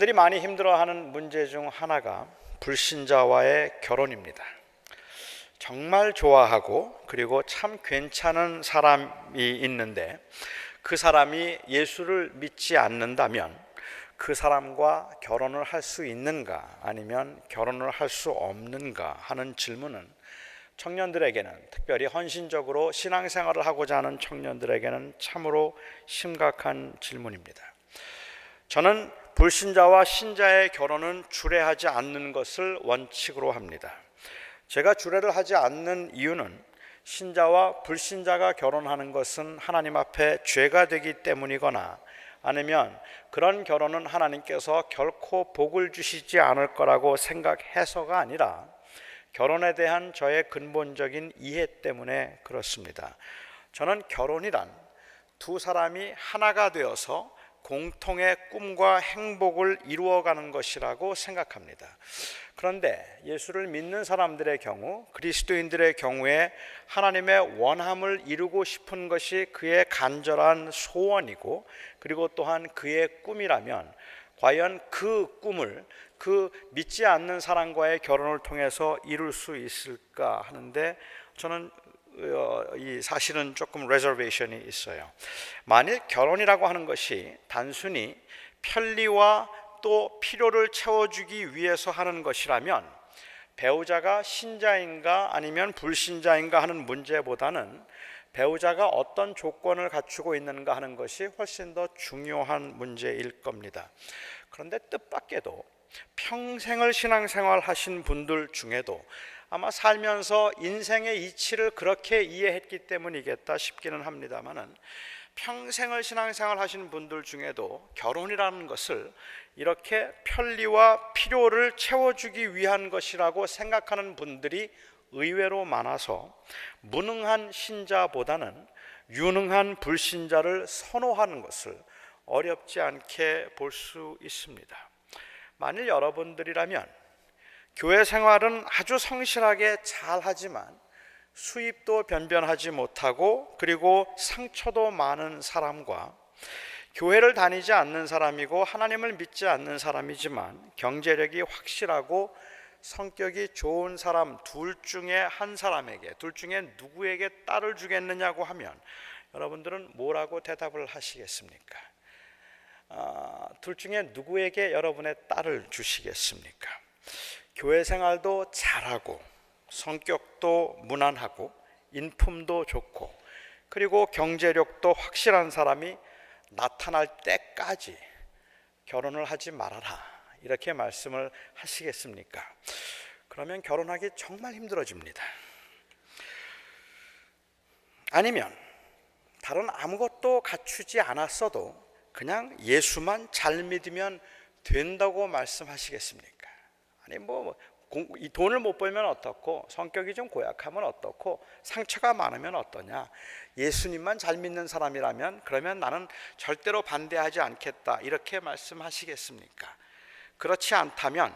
청년들이 많이 힘들어하는 문제 중 하나가 불신자와의 결혼입니다. 정말 좋아하고 그리고 참 괜찮은 사람이 있는데 그 사람이 예수를 믿지 않는다면 그 사람과 결혼을 할 수 있는가 아니면 결혼을 할 수 없는가 하는 질문은 청년들에게는, 특별히 헌신적으로 신앙생활을 하고자 하는 청년들에게는 참으로 심각한 질문입니다. 저는 불신자와 신자의 결혼은 주례하지 않는 것을 원칙으로 합니다. 제가 주례를 하지 않는 이유는 신자와 불신자가 결혼하는 것은 하나님 앞에 죄가 되기 때문이거나 아니면 그런 결혼은 하나님께서 결코 복을 주시지 않을 거라고 생각해서가 아니라 결혼에 대한 저의 근본적인 이해 때문에 그렇습니다. 저는 결혼이란 두 사람이 하나가 되어서 공통의 꿈과 행복을 이루어가는 것이라고 생각합니다. 그런데 예수를 믿는 사람들의 경우, 그리스도인들의 경우에 하나님의 원함을 이루고 싶은 것이 그의 간절한 소원이고 그리고 또한 그의 꿈이라면 과연 그 꿈을 그 믿지 않는 사람과의 결혼을 통해서 이룰 수 있을까 하는데 저는 이 사실은 조금 레저베이션이 있어요. 만일 결혼이라고 하는 것이 단순히 편리와 또 필요를 채워주기 위해서 하는 것이라면 배우자가 신자인가 아니면 불신자인가 하는 문제보다는 배우자가 어떤 조건을 갖추고 있는가 하는 것이 훨씬 더 중요한 문제일 겁니다. 그런데 뜻밖에도 평생을 신앙생활 하신 분들 중에도 아마 살면서 인생의 이치를 그렇게 이해했기 때문이겠다 싶기는 합니다만은 평생을 신앙생활 하신 분들 중에도 결혼이라는 것을 이렇게 편리와 필요를 채워주기 위한 것이라고 생각하는 분들이 의외로 많아서 무능한 신자보다는 유능한 불신자를 선호하는 것을 어렵지 않게 볼 수 있습니다. 만일 여러분들이라면 교회 생활은 아주 성실하게 잘 하지만 수입도 변변하지 못하고 그리고 상처도 많은 사람과 교회를 다니지 않는 사람이고 하나님을 믿지 않는 사람이지만 경제력이 확실하고 성격이 좋은 사람 둘 중에 한 사람에게, 둘 중에 누구에게 딸을 주겠느냐고 하면 여러분들은 뭐라고 대답을 하시겠습니까? 둘 중에 누구에게 여러분의 딸을 주시겠습니까? 교회 생활도 잘하고 성격도 무난하고 인품도 좋고 그리고 경제력도 확실한 사람이 나타날 때까지 결혼을 하지 말아라 이렇게 말씀을 하시겠습니까? 그러면 결혼하기 정말 힘들어집니다. 아니면 다른 아무것도 갖추지 않았어도 그냥 예수만 잘 믿으면 된다고 말씀하시겠습니까? 아니 이 돈을 못 벌면 어떻고 성격이 좀 고약하면 어떻고 상처가 많으면 어떠냐, 예수님만 잘 믿는 사람이라면 그러면 나는 절대로 반대하지 않겠다 이렇게 말씀하시겠습니까? 그렇지 않다면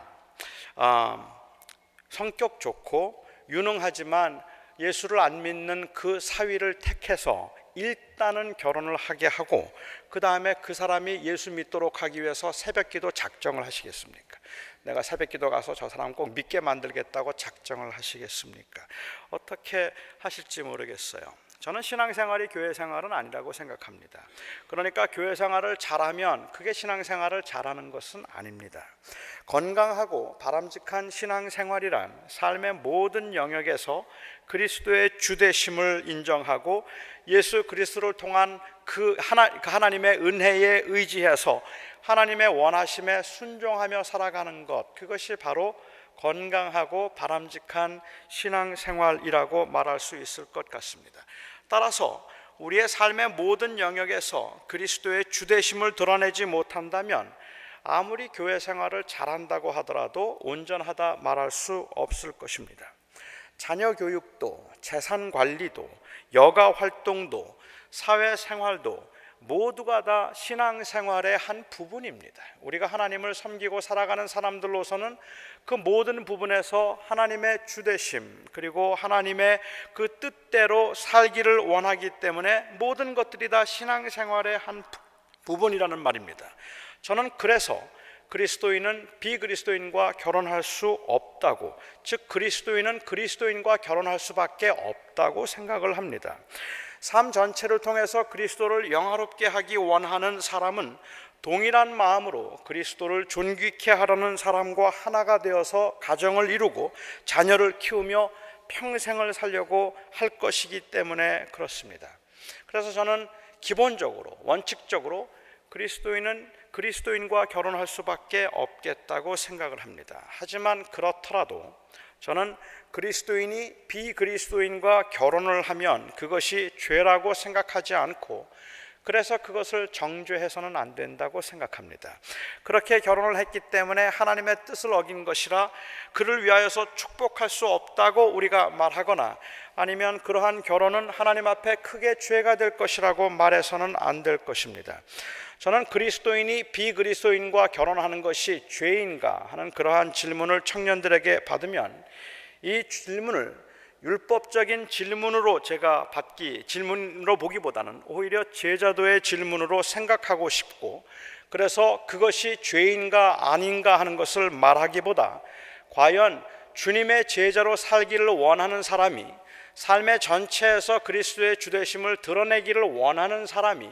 성격 좋고 유능하지만 예수를 안 믿는 그 사위를 택해서 일단은 결혼을 하게 하고 그 다음에 그 사람이 예수 믿도록 하기 위해서 새벽기도 작정을 하시겠습니까? 내가 새벽기도 가서 저 사람 꼭 믿게 만들겠다고 작정을 하시겠습니까? 어떻게 하실지 모르겠어요. 저는 신앙생활이 교회 생활은 아니라고 생각합니다. 그러니까 교회 생활을 잘하면 그게 신앙생활을 잘하는 것은 아닙니다. 건강하고 바람직한 신앙생활이란 삶의 모든 영역에서 그리스도의 주되심을 인정하고 예수 그리스도를 통한 그 하나님의 은혜에 의지해서 하나님의 원하심에 순종하며 살아가는 것, 그것이 바로 건강하고 바람직한 신앙생활이라고 말할 수 있을 것 같습니다. 따라서 우리의 삶의 모든 영역에서 그리스도의 주되심을 드러내지 못한다면 아무리 교회 생활을 잘한다고 하더라도 온전하다 말할 수 없을 것입니다. 자녀 교육도, 재산 관리도, 여가 활동도, 사회생활도 모두가 다 신앙생활의 한 부분입니다. 우리가 하나님을 섬기고 살아가는 사람들로서는 그 모든 부분에서 하나님의 주되심 그리고 하나님의 그 뜻대로 살기를 원하기 때문에 모든 것들이 다 신앙생활의 한 부분이라는 말입니다. 저는 그래서 그리스도인은 비그리스도인과 결혼할 수 없다고, 즉 그리스도인은 그리스도인과 결혼할 수밖에 없다고 생각을 합니다. 삶 전체를 통해서 그리스도를 영화롭게 하기 원하는 사람은 동일한 마음으로 그리스도를 존귀케 하려는 사람과 하나가 되어서 가정을 이루고 자녀를 키우며 평생을 살려고 할 것이기 때문에 그렇습니다. 그래서 저는 기본적으로, 원칙적으로 그리스도인은 그리스도인과 결혼할 수밖에 없겠다고 생각을 합니다. 하지만 그렇더라도 저는 그리스도인이 비그리스도인과 결혼을 하면 그것이 죄라고 생각하지 않고, 그래서 그것을 정죄해서는 안 된다고 생각합니다. 그렇게 결혼을 했기 때문에 하나님의 뜻을 어긴 것이라 그를 위하여서 축복할 수 없다고 우리가 말하거나, 아니면 그러한 결혼은 하나님 앞에 크게 죄가 될 것이라고 말해서는 안 될 것입니다. 저는 그리스도인이 비그리스도인과 결혼하는 것이 죄인가 하는 그러한 질문을 청년들에게 받으면 이 질문을 율법적인 질문으로 질문으로 보기보다는 오히려 제자도의 질문으로 생각하고 싶고, 그래서 그것이 죄인가 아닌가 하는 것을 말하기보다 과연 주님의 제자로 살기를 원하는 사람이, 삶의 전체에서 그리스도의 주되심을 드러내기를 원하는 사람이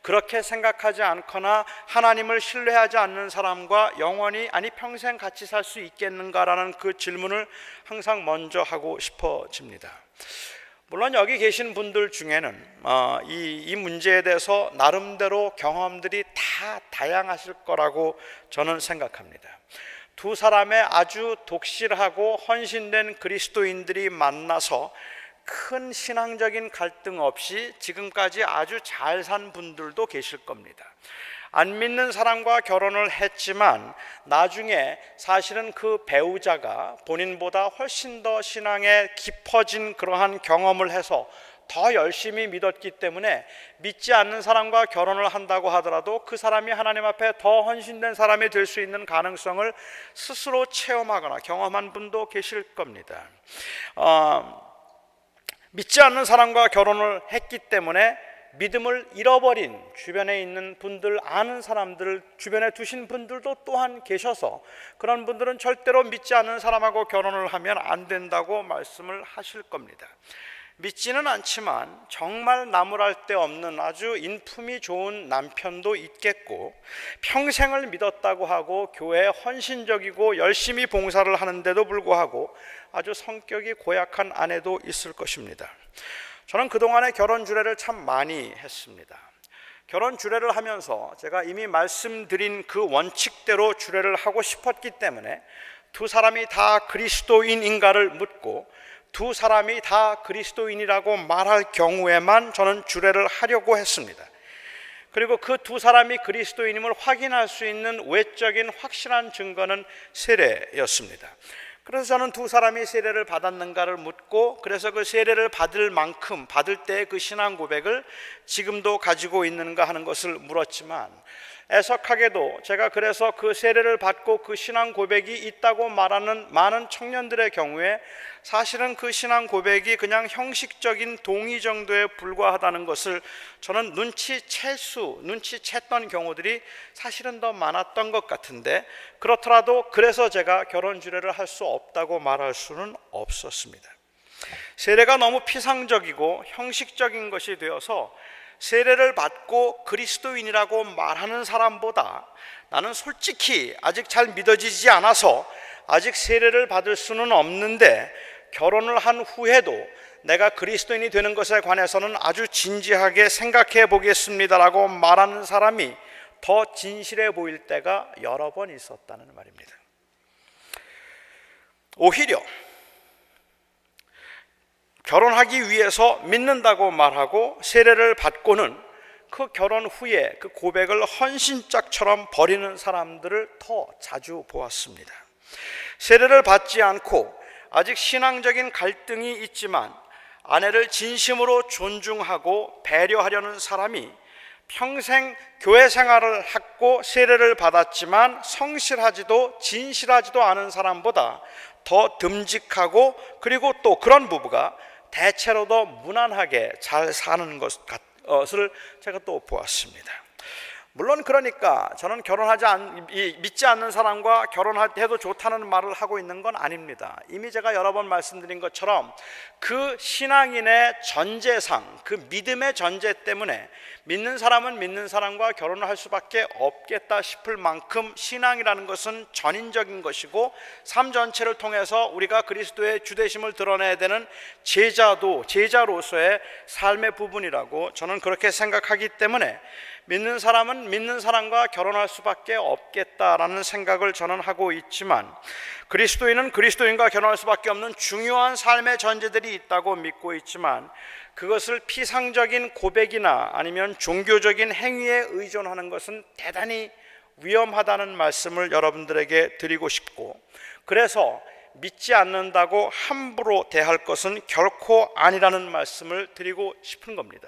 그렇게 생각하지 않거나 하나님을 신뢰하지 않는 사람과 영원히, 아니 평생 같이 살 수 있겠는가라는 그 질문을 항상 먼저 하고 싶어집니다. 물론 여기 계신 분들 중에는 이 문제에 대해서 나름대로 경험들이 다 다양하실 거라고 저는 생각합니다. 두 사람의 아주 독실하고 헌신된 그리스도인들이 만나서 큰 신앙적인 갈등 없이 지금까지 아주 잘 산 분들도 계실 겁니다. 안 믿는 사람과 결혼을 했지만 나중에 사실은 그 배우자가 본인보다 훨씬 더 신앙에 깊어진 그러한 경험을 해서 더 열심히 믿었기 때문에 믿지 않는 사람과 결혼을 한다고 하더라도 그 사람이 하나님 앞에 더 헌신된 사람이 될 수 있는 가능성을 스스로 체험하거나 경험한 분도 계실 겁니다. 믿지 않는 사람과 결혼을 했기 때문에 믿음을 잃어버린 주변에 있는 분들, 아는 사람들을 주변에 두신 분들도 또한 계셔서 그런 분들은 절대로 믿지 않는 사람하고 결혼을 하면 안 된다고 말씀을 하실 겁니다. 믿지는 않지만 정말 나무랄 데 없는 아주 인품이 좋은 남편도 있겠고, 평생을 믿었다고 하고 교회에 헌신적이고 열심히 봉사를 하는데도 불구하고 아주 성격이 고약한 아내도 있을 것입니다. 저는 그동안에 결혼 주례를 참 많이 했습니다. 결혼 주례를 하면서 제가 이미 말씀드린 그 원칙대로 주례를 하고 싶었기 때문에 두 사람이 다 그리스도인인가를 묻고 두 사람이 다 그리스도인이라고 말할 경우에만 저는 주례를 하려고 했습니다. 그리고 그 두 사람이 그리스도인임을 확인할 수 있는 외적인 확실한 증거는 세례였습니다. 그래서 저는 두 사람이 세례를 받았는가를 묻고, 그래서 그 세례를 받을 만큼 받을 때의 그 신앙 고백을 지금도 가지고 있는가 하는 것을 물었지만, 애석하게도 제가 그래서 그 세례를 받고 그 신앙 고백이 있다고 말하는 많은 청년들의 경우에 사실은 그 신앙 고백이 그냥 형식적인 동의 정도에 불과하다는 것을 저는 눈치챘던 경우들이 사실은 더 많았던 것 같은데, 그렇더라도 그래서 제가 결혼 주례를 할 수 없다고 말할 수는 없었습니다. 세례가 너무 피상적이고 형식적인 것이 되어서 세례를 받고 그리스도인이라고 말하는 사람보다 나는 솔직히 아직 잘 믿어지지 않아서 아직 세례를 받을 수는 없는데 결혼을 한 후에도 내가 그리스도인이 되는 것에 관해서는 아주 진지하게 생각해 보겠습니다라고 말하는 사람이 더 진실해 보일 때가 여러 번 있었다는 말입니다. 오히려 결혼하기 위해서 믿는다고 말하고 세례를 받고는 그 결혼 후에 그 고백을 헌신짝처럼 버리는 사람들을 더 자주 보았습니다. 세례를 받지 않고 아직 신앙적인 갈등이 있지만 아내를 진심으로 존중하고 배려하려는 사람이 평생 교회 생활을 하고 세례를 받았지만 성실하지도 진실하지도 않은 사람보다 더 듬직하고, 그리고 또 그런 부부가 대체로 더 무난하게 잘 사는 것을 제가 또 보았습니다. 물론 그러니까 저는 믿지 않는 사람과 결혼해도 좋다는 말을 하고 있는 건 아닙니다. 이미 제가 여러 번 말씀드린 것처럼 그 신앙인의 전제상, 그 믿음의 전제 때문에 믿는 사람은 믿는 사람과 결혼을 할 수밖에 없겠다 싶을 만큼 신앙이라는 것은 전인적인 것이고 삶 전체를 통해서 우리가 그리스도의 주되심을 드러내야 되는 제자로서의 삶의 부분이라고 저는 그렇게 생각하기 때문에 믿는 사람은 믿는 사람과 결혼할 수밖에 없겠다라는 생각을 저는 하고 있지만, 그리스도인은 그리스도인과 결혼할 수밖에 없는 중요한 삶의 전제들이 있다고 믿고 있지만, 그것을 피상적인 고백이나 아니면 종교적인 행위에 의존하는 것은 대단히 위험하다는 말씀을 여러분들에게 드리고 싶고, 그래서 믿지 않는다고 함부로 대할 것은 결코 아니라는 말씀을 드리고 싶은 겁니다.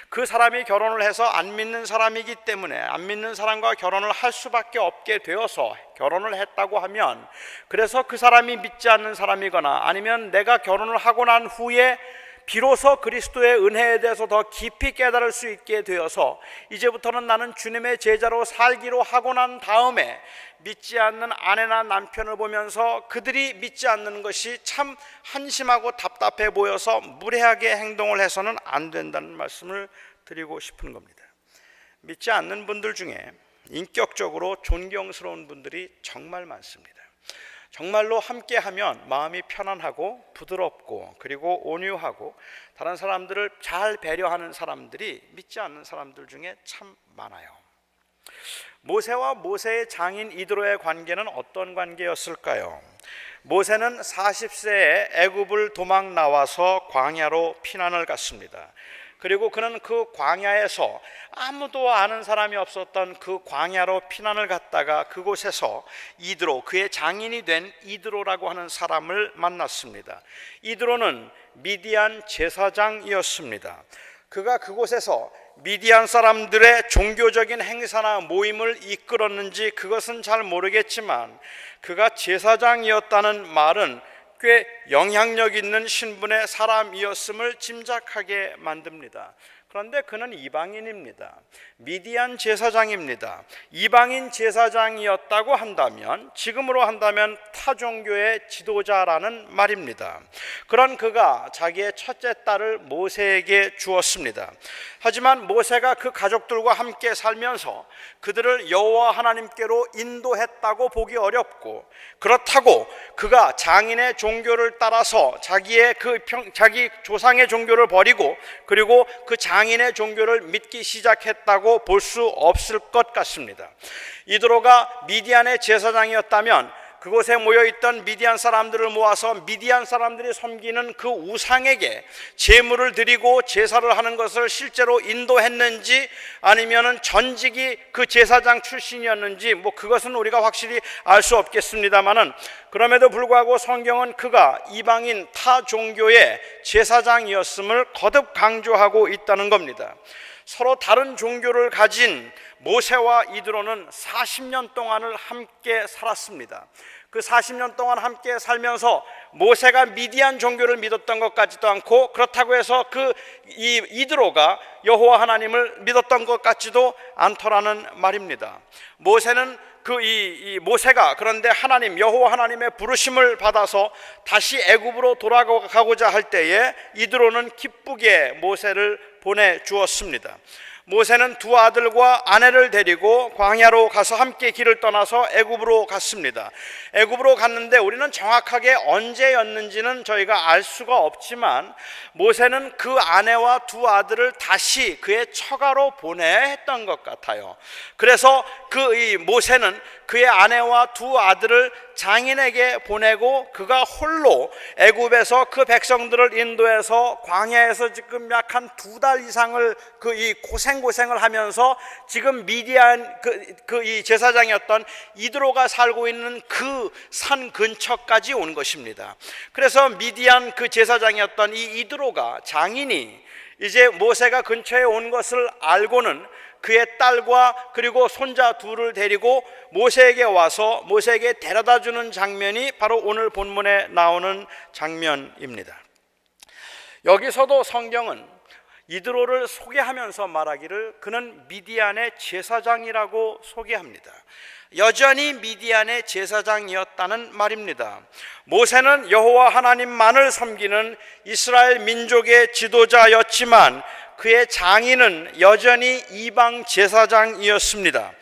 그 사람이 결혼을 해서 안 믿는 사람이기 때문에 안 믿는 사람과 결혼을 할 수밖에 없게 되어서 결혼을 했다고 하면, 그래서 그 사람이 믿지 않는 사람이거나 아니면 내가 결혼을 하고 난 후에 비로소 그리스도의 은혜에 대해서 더 깊이 깨달을 수 있게 되어서 이제부터는 나는 주님의 제자로 살기로 하고 난 다음에 믿지 않는 아내나 남편을 보면서 그들이 믿지 않는 것이 참 한심하고 답답해 보여서 무례하게 행동을 해서는 안 된다는 말씀을 드리고 싶은 겁니다. 믿지 않는 분들 중에 인격적으로 존경스러운 분들이 정말 많습니다. 정말로 함께하면 마음이 편안하고 부드럽고 그리고 온유하고 다른 사람들을 잘 배려하는 사람들이 믿지 않는 사람들 중에 참 많아요. 모세와 모세의 장인 이드로의 관계는 어떤 관계였을까요? 모세는 40세에 애굽을 도망 나와서 광야로 피난을 갔습니다. 그리고 그는 그 광야에서 아무도 아는 사람이 없었던 그 광야로 피난을 갔다가 그곳에서 이드로, 그의 장인이 된 이드로라고 하는 사람을 만났습니다. 이드로는 미디안 제사장이었습니다. 그가 그곳에서 미디안 사람들의 종교적인 행사나 모임을 이끌었는지 그것은 잘 모르겠지만, 그가 제사장이었다는 말은 꽤 영향력 있는 신분의 사람이었음을 짐작하게 만듭니다. 그런데 그는 이방인입니다. 미디안 제사장입니다. 이방인 제사장이었다고 한다면, 지금으로 한다면 타종교의 지도자라는 말입니다. 그런 그가 자기의 첫째 딸을 모세에게 주었습니다. 하지만 모세가 그 가족들과 함께 살면서 그들을 여호와 하나님께로 인도했다고 보기 어렵고, 그렇다고 그가 장인의 종교를 따라서 자기 조상의 종교를 버리고 그리고 그 장인의 종교를 믿기 시작했다고 볼 수 없을 것 같습니다. 이드로가 미디안의 제사장이었다면 그곳에 모여있던 미디안 사람들을 모아서 미디안 사람들이 섬기는 그 우상에게 제물을 드리고 제사를 하는 것을 실제로 인도했는지 아니면은 전직이 그 제사장 출신이었는지 그것은 우리가 확실히 알 수 없겠습니다만은, 그럼에도 불구하고 성경은 그가 이방인 타 종교의 제사장이었음을 거듭 강조하고 있다는 겁니다. 서로 다른 종교를 가진 모세와 이드로는 40년 동안을 함께 살았습니다. 그 40년 동안 함께 살면서 모세가 미디안 종교를 믿었던 것 같지도 않고, 그렇다고 해서 이드로가 여호와 하나님을 믿었던 것 같지도 않더라는 말입니다. 모세는 모세가 그런데 여호와 하나님의 부르심을 받아서 다시 애굽으로 돌아가고자 할 때에 이드로는 기쁘게 모세를 보내주었습니다. 모세는 두 아들과 아내를 데리고 광야로 가서 함께 길을 떠나서 애굽으로 갔습니다. 애굽으로 갔는데 우리는 정확하게 언제였는지는 저희가 알 수가 없지만, 모세는 그 아내와 두 아들을 다시 그의 처가로 보내야 했던 것 같아요. 그래서 모세는 그의 아내와 두 아들을 장인에게 보내고 그가 홀로 애굽에서 그 백성들을 인도해서 광야에서 지금 약 한 2달 이상을 고생을 하면서 지금 미디안 이 제사장이었던 이드로가 살고 있는 그 산 근처까지 온 것입니다. 그래서 미디안 그 제사장이었던 이 이드로가, 장인이 이제 모세가 근처에 온 것을 알고는 그의 딸과 그리고 손자 둘을 데리고 모세에게 와서 모세에게 데려다 주는 장면이 바로 오늘 본문에 나오는 장면입니다. 여기서도 성경은 이드로를 소개하면서 말하기를 그는 미디안의 제사장이라고 소개합니다. 여전히 미디안의 제사장이었다는 말입니다. 모세는 여호와 하나님만을 섬기는 이스라엘 민족의 지도자였지만 그의 장인은 여전히 이방 제사장이었습니다.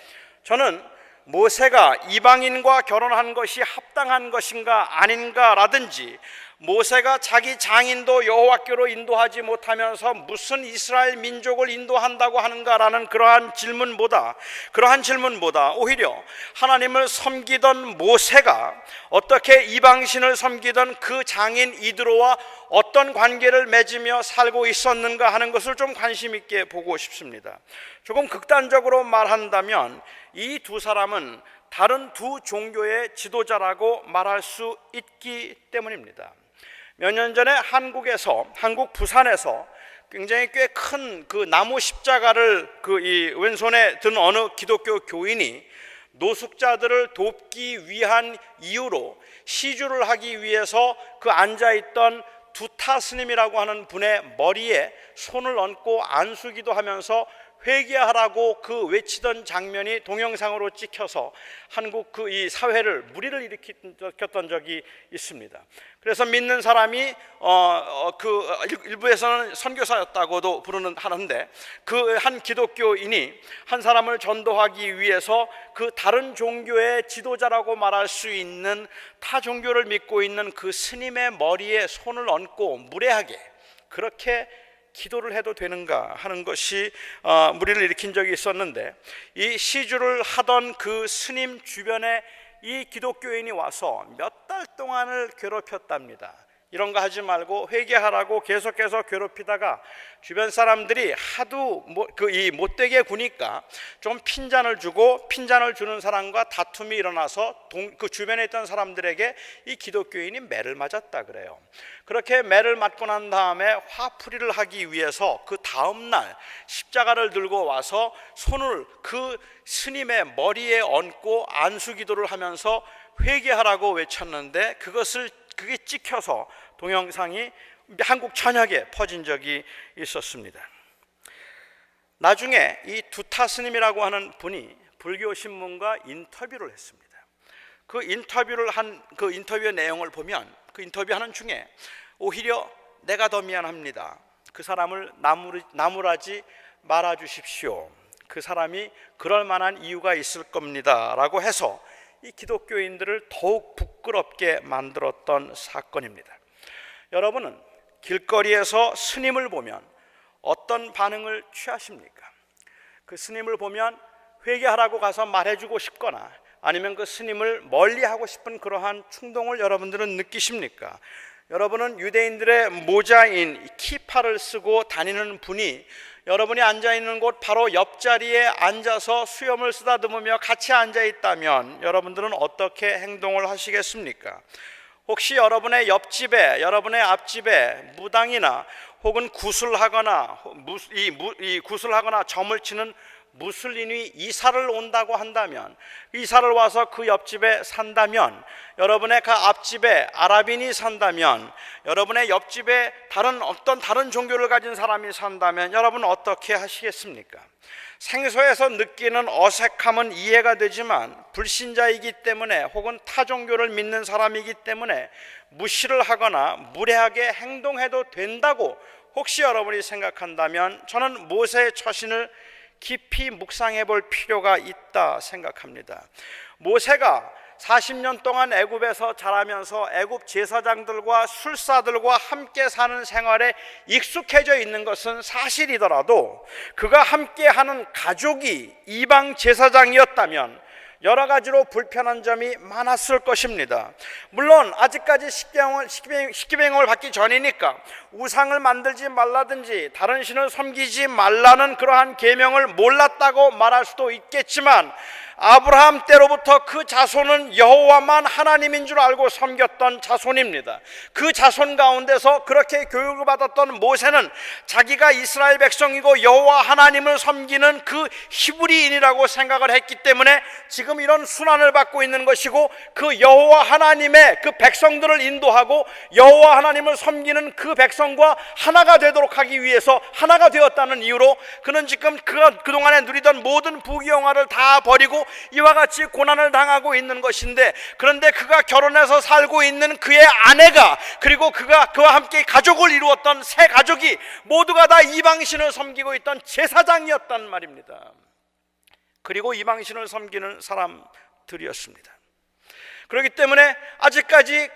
저는 모세가 이방인과 결혼한 것이 합당한 것인가 아닌가라든지, 모세가 자기 장인도 여호와께로 인도하지 못하면서 무슨 이스라엘 민족을 인도한다고 하는가라는 그러한 질문보다 오히려 하나님을 섬기던 모세가 어떻게 이방신을 섬기던 그 장인 이드로와 어떤 관계를 맺으며 살고 있었는가 하는 것을 좀 관심 있게 보고 싶습니다. 조금 극단적으로 말한다면 이 두 사람은 다른 두 종교의 지도자라고 말할 수 있기 때문입니다. 몇 년 전에 한국 부산에서 굉장히 꽤 큰 그 나무 십자가를 이 왼손에 든 어느 기독교 교인이 노숙자들을 돕기 위한 이유로 시주를 하기 위해서 그 앉아있던 두타 스님이라고 하는 분의 머리에 손을 얹고 안수기도 하면서 회개하라고 그 외치던 장면이 동영상으로 찍혀서 한국 이 사회를 무리를 일으켰던 적이 있습니다. 그래서 믿는 사람이 일부에서는 선교사였다고도 하는데 그 한 기독교인이 한 사람을 전도하기 위해서 그 다른 종교의 지도자라고 말할 수 있는 타 종교를 믿고 있는 그 스님의 머리에 손을 얹고 무례하게 그렇게 기도를 해도 되는가 하는 것이 무리를 일으킨 적이 있었는데, 이 시주를 하던 그 스님 주변에 이 기독교인이 와서 몇 달 동안을 괴롭혔답니다. 이런 거 하지 말고 회개하라고 계속해서 괴롭히다가 주변 사람들이 하도 이 못되게 구니까 좀 핀잔을 주는 사람과 다툼이 일어나서 그 주변에 있던 사람들에게 이 기독교인이 매를 맞았다 그래요. 그렇게 매를 맞고 난 다음에 화풀이를 하기 위해서 그 다음 날 십자가를 들고 와서 손을 그 스님의 머리에 얹고 안수기도를 하면서 회개하라고 외쳤는데, 그게 찍혀서 동영상이 한국 전역에 퍼진 적이 있었습니다. 나중에 이 두타 스님이라고 하는 분이 불교 신문과 인터뷰를 했습니다. 그 인터뷰의 내용을 보면 그 인터뷰하는 중에 오히려 내가 더 미안합니다. 그 사람을 나무라지 말아 주십시오. 그 사람이 그럴 만한 이유가 있을 겁니다 라고 해서 이 기독교인들을 더욱 부끄럽게 만들었던 사건입니다. 여러분은 길거리에서 스님을 보면 어떤 반응을 취하십니까? 그 스님을 보면 회개하라고 가서 말해주고 싶거나 아니면 그 스님을 멀리하고 싶은 그러한 충동을 여러분들은 느끼십니까? 여러분은 유대인들의 모자인 키파를 쓰고 다니는 분이 여러분이 앉아있는 곳 바로 옆자리에 앉아서 수염을 쓰다듬으며 같이 앉아있다면 여러분들은 어떻게 행동을 하시겠습니까? 혹시 여러분의 옆집에, 여러분의 앞집에 무당이나 혹은 구슬하거나 점을 치는 무슬림이 이사를 온다고 한다면, 이사를 와서 그 옆집에 산다면, 여러분의 그 앞집에 아랍인이 산다면, 여러분의 옆집에 어떤 다른 종교를 가진 사람이 산다면 여러분은 어떻게 하시겠습니까? 생소해서 느끼는 어색함은 이해가 되지만 불신자이기 때문에 혹은 타 종교를 믿는 사람이기 때문에 무시를 하거나 무례하게 행동해도 된다고 혹시 여러분이 생각한다면 저는 모세의 처신을 깊이 묵상해 볼 필요가 있다 생각합니다. 모세가 40년 동안 애굽에서 자라면서 애굽 제사장들과 술사들과 함께 사는 생활에 익숙해져 있는 것은 사실이더라도 그가 함께하는 가족이 이방 제사장이었다면 여러 가지로 불편한 점이 많았을 것입니다. 물론 아직까지 십계명을 받기 전이니까 우상을 만들지 말라든지 다른 신을 섬기지 말라는 그러한 계명을 몰랐다고 말할 수도 있겠지만 아브라함 때로부터 그 자손은 여호와만 하나님인 줄 알고 섬겼던 자손입니다. 그 자손 가운데서 그렇게 교육을 받았던 모세는 자기가 이스라엘 백성이고 여호와 하나님을 섬기는 그 히브리인이라고 생각을 했기 때문에 지금 이런 순환을 받고 있는 것이고, 그 여호와 하나님의 그 백성들을 인도하고 여호와 하나님을 섬기는 그 백성과 하나가 되도록 하기 위해서 하나가 되었다는 이유로 그는 지금 그가 그동안에 누리던 모든 부귀영화를 다 버리고 이와 같이 고난을 당하고 있는 것인데, 그런데 그가 결혼해서 살고 있는 그의 아내가, 그리고 그와 함께 가족을 이루었던 세 가족이 모두가 다 이방신을 섬기고 있던 제사장이었단 말입니다. 그리고 이방신을 섬기는 사람들이었습니다. 그렇기 때문에 아직까지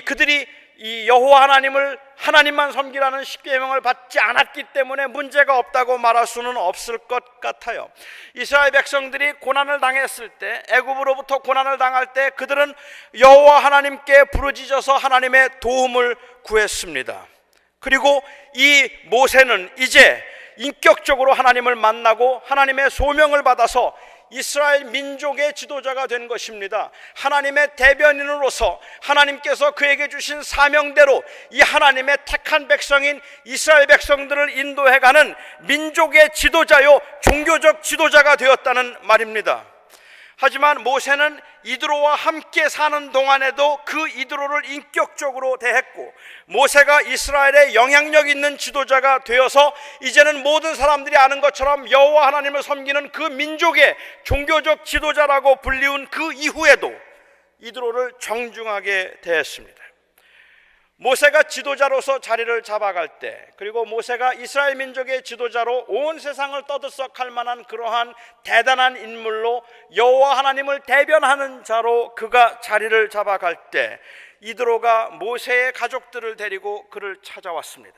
그들이 이 여호와 하나님을 하나님만 섬기라는 십계명을 받지 않았기 때문에 문제가 없다고 말할 수는 없을 것 같아요. 이스라엘 백성들이 고난을 당했을 때, 애굽으로부터 고난을 당할 때 그들은 여호와 하나님께 부르짖어서 하나님의 도움을 구했습니다. 그리고 이 모세는 이제 인격적으로 하나님을 만나고 하나님의 소명을 받아서 이스라엘 민족의 지도자가 된 것입니다. 하나님의 대변인으로서 하나님께서 그에게 주신 사명대로 이 하나님의 택한 백성인 이스라엘 백성들을 인도해가는 민족의 지도자요, 종교적 지도자가 되었다는 말입니다. 하지만 모세는 이드로와 함께 사는 동안에도 그 이드로를 인격적으로 대했고, 모세가 이스라엘의 영향력 있는 지도자가 되어서 이제는 모든 사람들이 아는 것처럼 여호와 하나님을 섬기는 그 민족의 종교적 지도자라고 불리운 그 이후에도 이드로를 정중하게 대했습니다. 모세가 지도자로서 자리를 잡아갈 때, 그리고 모세가 이스라엘 민족의 지도자로 온 세상을 떠들썩할 만한 그러한 대단한 인물로 여호와 하나님을 대변하는 자로 그가 자리를 잡아갈 때, 이드로가 모세의 가족들을 데리고 그를 찾아왔습니다.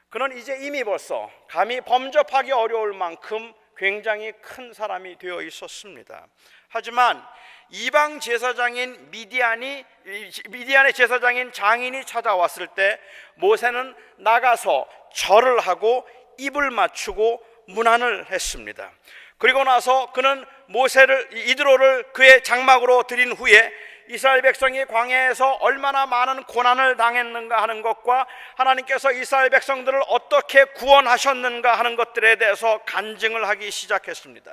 그는 이제 이미 벌써 감히 범접하기 어려울 만큼 굉장히 큰 사람이 되어 있었습니다. 하지만 이방 제사장인 미디안의 제사장인 장인이 찾아왔을 때 모세는 나가서 절을 하고 입을 맞추고 문안을 했습니다. 그리고 나서 그는 이드로를 그의 장막으로 들인 후에 이스라엘 백성이 광야에서 얼마나 많은 고난을 당했는가 하는 것과 하나님께서 이스라엘 백성들을 어떻게 구원하셨는가 하는 것들에 대해서 간증을 하기 시작했습니다.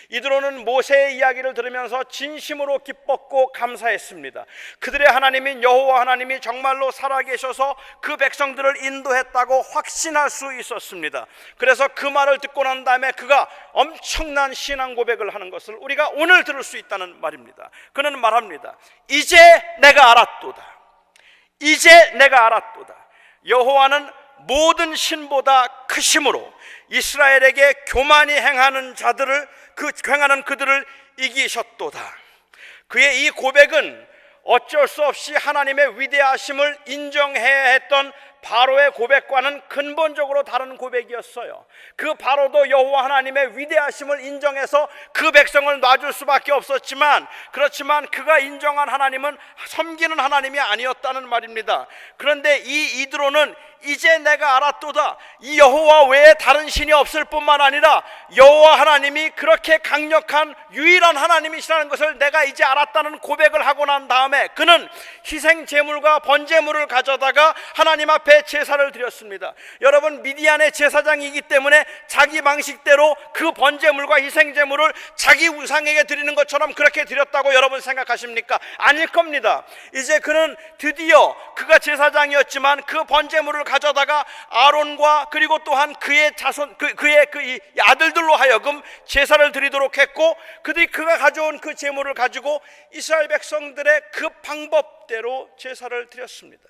이드로는 모세의 이야기를 들으면서 진심으로 기뻤고 감사했습니다. 그들의 하나님인 여호와 하나님이 정말로 살아계셔서 그 백성들을 인도했다고 확신할 수 있었습니다. 그래서 그 말을 듣고 난 다음에 그가 엄청난 신앙 고백을 하는 것을 우리가 오늘 들을 수 있다는 말입니다. 그는 말합니다. 이제 내가 알았도다. 이제 내가 알았도다. 여호와는 모든 신보다 크심으로 이스라엘에게 교만히 행하는 그들을 이기셨도다. 그의 이 고백은 어쩔 수 없이 하나님의 위대하심을 인정해야 했던 바로의 고백과는 근본적으로 다른 고백이었어요. 그 바로도 여호와 하나님의 위대하심을 인정해서 그 백성을 놔줄 수밖에 없었지만, 그렇지만 그가 인정한 하나님은 섬기는 하나님이 아니었다는 말입니다. 그런데 이 이드로는 이제 내가 알았도다. 이 여호와 외에 다른 신이 없을 뿐만 아니라 여호와 하나님이 그렇게 강력한 유일한 하나님이시라는 것을 내가 이제 알았다는 고백을 하고 난 다음에 그는 희생 제물과 번제물을 가져다가 하나님 앞에 제사를 드렸습니다. 여러분, 미디안의 제사장이기 때문에 자기 방식대로 그 번제물과 희생 제물을 자기 우상에게 드리는 것처럼 그렇게 드렸다고 여러분 생각하십니까? 아닐 겁니다. 이제 그는 드디어 그가 제사장이었지만 그 번제물을 가져다가 아론과 그리고 또한 그의 자손, 그의 아들들로 하여금 제사를 드리도록 했고, 그가 가져온 그 제물을 가지고 이스라엘 백성들의 그 방법대로 제사를 드렸습니다.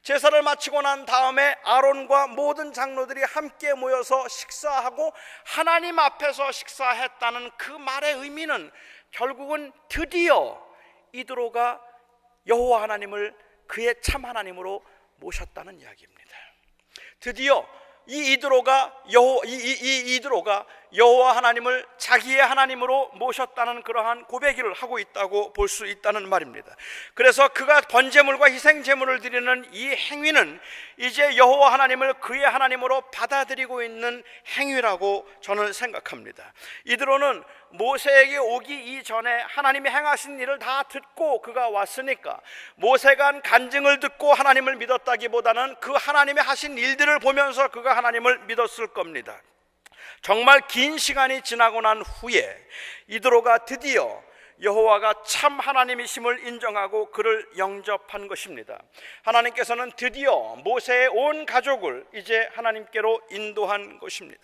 제사를 마치고 난 다음에 아론과 모든 장로들이 함께 모여서 식사하고 하나님 앞에서 식사했다는 그 말의 의미는 결국은 드디어 이드로가 여호와 하나님을 그의 참 하나님으로 모셨다는 이야기입니다. 드디어 이 이드로가 여호와 하나님을 자기의 하나님으로 모셨다는 그러한 고백을 하고 있다고 볼 수 있다는 말입니다. 그래서 그가 번제물과 희생제물을 드리는 이 행위는 이제 여호와 하나님을 그의 하나님으로 받아들이고 있는 행위라고 저는 생각합니다. 이드로는 모세에게 오기 이전에 하나님이 행하신 일을 다 듣고 그가 왔으니까 모세가 한 간증을 듣고 하나님을 믿었다기보다는 그 하나님이 하신 일들을 보면서 그가 하나님을 믿었을 겁니다. 정말 긴 시간이 지나고 난 후에 이드로가 드디어 여호와가 참 하나님이심을 인정하고 그를 영접한 것입니다. 하나님께서는 드디어 모세의 온 가족을 이제 하나님께로 인도한 것입니다.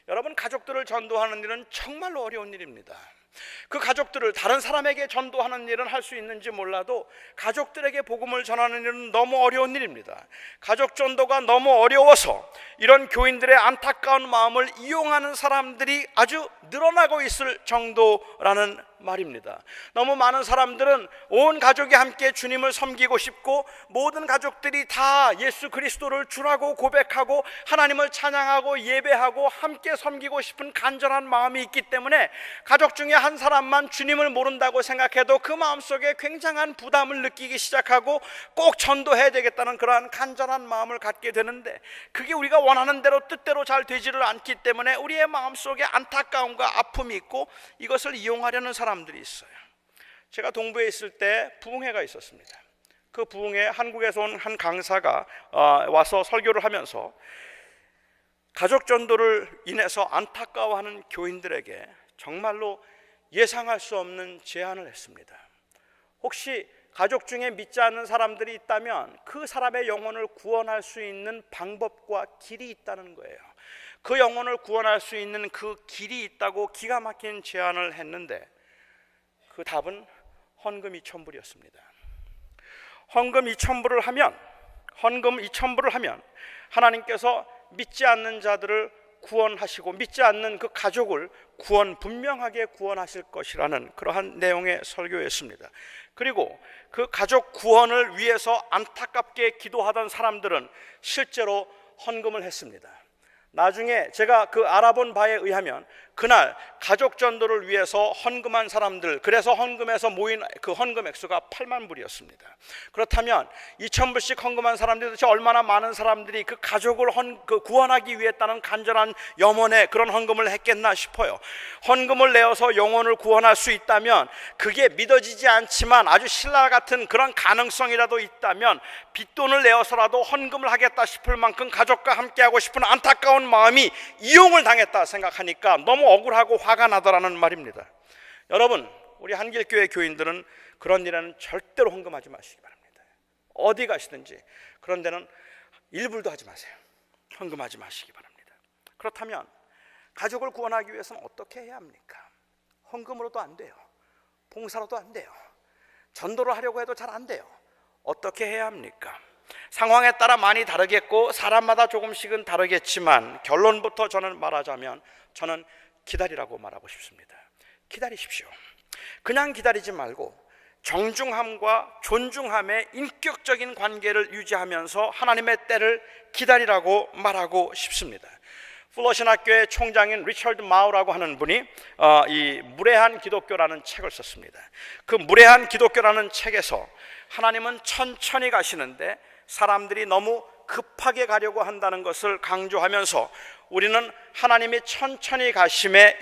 여러분, 가족들을 전도하는 일은 정말로 어려운 일입니다. 그 가족들을 다른 사람에게 전도하는 일은 할 수 있는지 몰라도 가족들에게 복음을 전하는 일은 너무 어려운 일입니다. 가족 전도가 너무 어려워서 이런 교인들의 안타까운 마음을 이용하는 사람들이 아주 늘어나고 있을 정도라는 말입니다. 너무 많은 사람들은 온 가족이 함께 주님을 섬기고 싶고 모든 가족들이 다 예수 그리스도를 주라고 고백하고 하나님을 찬양하고 예배하고 함께 섬기고 싶은 간절한 마음이 있기 때문에 가족 중에 한 사람만 주님을 모른다고 생각해도 그 마음속에 굉장한 부담을 느끼기 시작하고 꼭 전도해야 되겠다는 그러한 간절한 마음을 갖게 되는데 그게 우리가 원하는 대로 뜻대로 잘 되지를 않기 때문에 우리의 마음속에 안타까움과 아픔이 있고 이것을 이용하려는 사람들이 있어요. 제가 동부에 있을 때 부흥회가 있었습니다. 그 부흥회 한국에서 온 한 강사가 와서 설교를 하면서 가족 전도를 인해서 안타까워하는 교인들에게 정말로 예상할 수 없는 제안을 했습니다. 혹시 가족 중에 믿지 않는 사람들이 있다면 그 사람의 영혼을 구원할 수 있는 방법과 길이 있다는 거예요. 그 영혼을 구원할 수 있는 그 길이 있다고 기가 막힌 제안을 했는데 그 답은 헌금 2,000불이었습니다. 헌금 2,000불을 하면 하나님께서 믿지 않는 자들을 구원하시고 믿지 않는 그 가족을 분명하게 구원하실 것이라는 그러한 내용의 설교였습니다. 그리고 그 가족 구원을 위해서 안타깝게 기도하던 사람들은 실제로 헌금을 했습니다. 나중에 제가 그 알아본 바에 의하면 그날 가족 전도를 위해서 헌금한 사람들, 그래서 헌금에서 모인 그 헌금 액수가 8만 불이었습니다. 그렇다면 2,000불씩 헌금한 사람들이 도대체 얼마나 많은 사람들이 그 가족을 구원하기 위해 했다는 간절한 염원에 그런 헌금을 했겠나 싶어요. 헌금을 내어서 영혼을 구원할 수 있다면 그게 믿어지지 않지만 아주 신라 같은 그런 가능성이라도 있다면 빚돈을 내어서라도 헌금을 하겠다 싶을 만큼 가족과 함께하고 싶은 안타까운 마음이 이용을 당했다 생각하니까 너무 억울하고 화가 나더라는 말입니다. 여러분, 우리 한길교회 교인들은 그런 일에는 절대로 헌금하지 마시기 바랍니다. 어디 가시든지 그런 데는 일불도 하지 마세요. 헌금하지 마시기 바랍니다. 그렇다면 가족을 구원하기 위해서는 어떻게 해야 합니까? 헌금으로도 안 돼요. 봉사로도 안 돼요. 전도를 하려고 해도 잘 안 돼요. 어떻게 해야 합니까? 상황에 따라 많이 다르겠고 사람마다 조금씩은 다르겠지만 결론부터 저는 말하자면 저는 기다리라고 말하고 싶습니다. 기다리십시오. 그냥 기다리지 말고 정중함과 존중함의 인격적인 관계를 유지하면서 하나님의 때를 기다리라고 말하고 싶습니다. 플러 신학교의 총장인 리처드 마우라고 하는 분이 이 무례한 기독교라는 책을 썼습니다. 그 무례한 기독교라는 책에서 하나님은 천천히 가시는데 사람들이 너무 급하게 가려고 한다는 것을 강조하면서 우리는 하나님이 천천히 가심을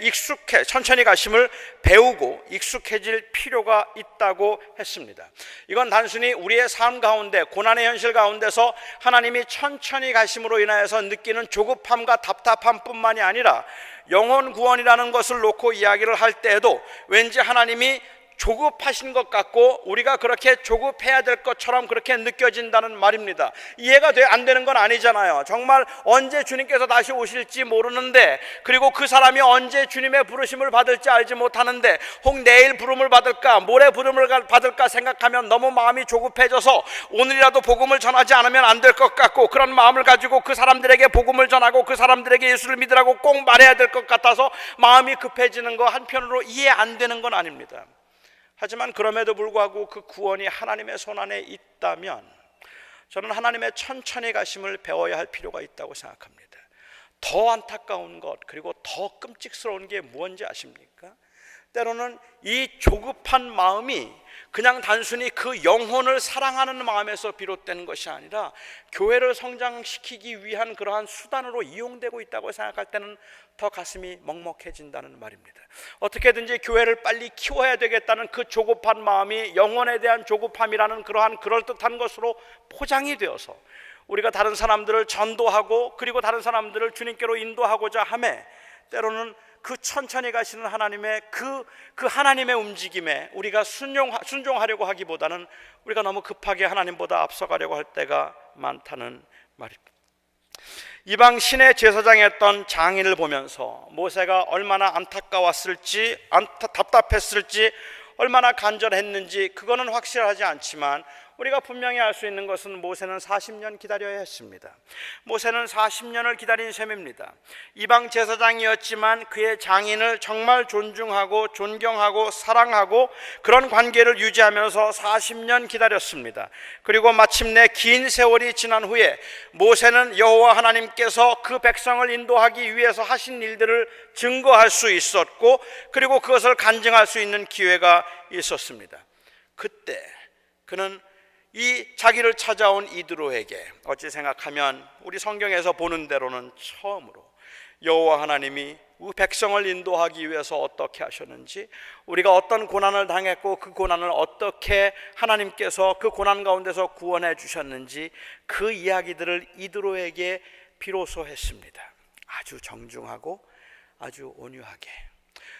배우고 익숙해질 필요가 있다고 했습니다. 이건 단순히 우리의 삶 가운데 고난의 현실 가운데서 하나님이 천천히 가심으로 인하여서 느끼는 조급함과 답답함뿐만이 아니라 영혼 구원이라는 것을 놓고 이야기를 할 때에도 왠지 하나님이 조급하신 것 같고 우리가 그렇게 조급해야 될 것처럼 그렇게 느껴진다는 말입니다. 이해가 안 되는 건 아니잖아요. 정말 언제 주님께서 다시 오실지 모르는데, 그리고 그 사람이 언제 주님의 부르심을 받을지 알지 못하는데 혹 내일 부름을 받을까 모레 부름을 받을까 생각하면 너무 마음이 조급해져서 오늘이라도 복음을 전하지 않으면 안 될 것 같고, 그런 마음을 가지고 그 사람들에게 복음을 전하고 그 사람들에게 예수를 믿으라고 꼭 말해야 될 것 같아서 마음이 급해지는 거 한편으로 이해 안 되는 건 아닙니다. 하지만 그럼에도 불구하고 그 구원이 하나님의 손안에 있다면 저는 하나님의 천천히 가심을 배워야 할 필요가 있다고 생각합니다. 더 안타까운 것, 그리고 더 끔찍스러운 게 무엇인지 아십니까? 때로는 이 조급한 마음이 그냥 단순히 그 영혼을 사랑하는 마음에서 비롯되는 것이 아니라 교회를 성장시키기 위한 그러한 수단으로 이용되고 있다고 생각할 때는 더 가슴이 먹먹해진다는 말입니다. 어떻게든지 교회를 빨리 키워야 되겠다는 그 조급한 마음이 영혼에 대한 조급함이라는 그러한 그럴듯한 것으로 포장이 되어서 우리가 다른 사람들을 전도하고 그리고 다른 사람들을 주님께로 인도하고자 하매 때로는 그 천천히 가시는 하나님의 그 하나님의 움직임에 우리가 순종하려고 하기보다는 우리가 너무 급하게 하나님보다 앞서가려고 할 때가 많다는 말입니다. 이방 신의 제사장에 했던 장인을 보면서 모세가 얼마나 안타까웠을지 답답했을지 얼마나 간절했는지 그거는 확실하지 않지만 우리가 분명히 알 수 있는 것은 모세는 40년 기다려야 했습니다. 모세는 40년을 기다린 셈입니다. 이방 제사장이었지만 그의 장인을 정말 존중하고 존경하고 사랑하고 그런 관계를 유지하면서 40년 기다렸습니다. 그리고 마침내 긴 세월이 지난 후에 모세는 여호와 하나님께서 그 백성을 인도하기 위해서 하신 일들을 증거할 수 있었고 그리고 그것을 간증할 수 있는 기회가 있었습니다. 그때 그는 이 자기를 찾아온 이드로에게 어찌 생각하면 우리 성경에서 보는 대로는 처음으로 여호와 하나님이 백성을 인도하기 위해서 어떻게 하셨는지, 우리가 어떤 고난을 당했고 그 고난을 어떻게 하나님께서 그 고난 가운데서 구원해 주셨는지 그 이야기들을 이드로에게 비로소 했습니다. 아주 정중하고 아주 온유하게.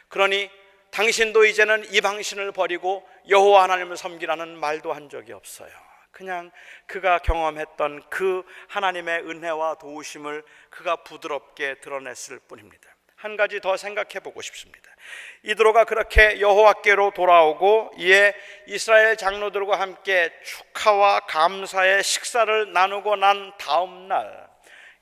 그러니 당신도 이제는 이방신을 버리고 여호와 하나님을 섬기라는 말도 한 적이 없어요. 그냥 그가 경험했던 그 하나님의 은혜와 도우심을 그가 부드럽게 드러냈을 뿐입니다. 한 가지 더 생각해 보고 싶습니다. 이드로가 그렇게 여호와께로 돌아오고 이에 이스라엘 장로들과 함께 축하와 감사의 식사를 나누고 난 다음 날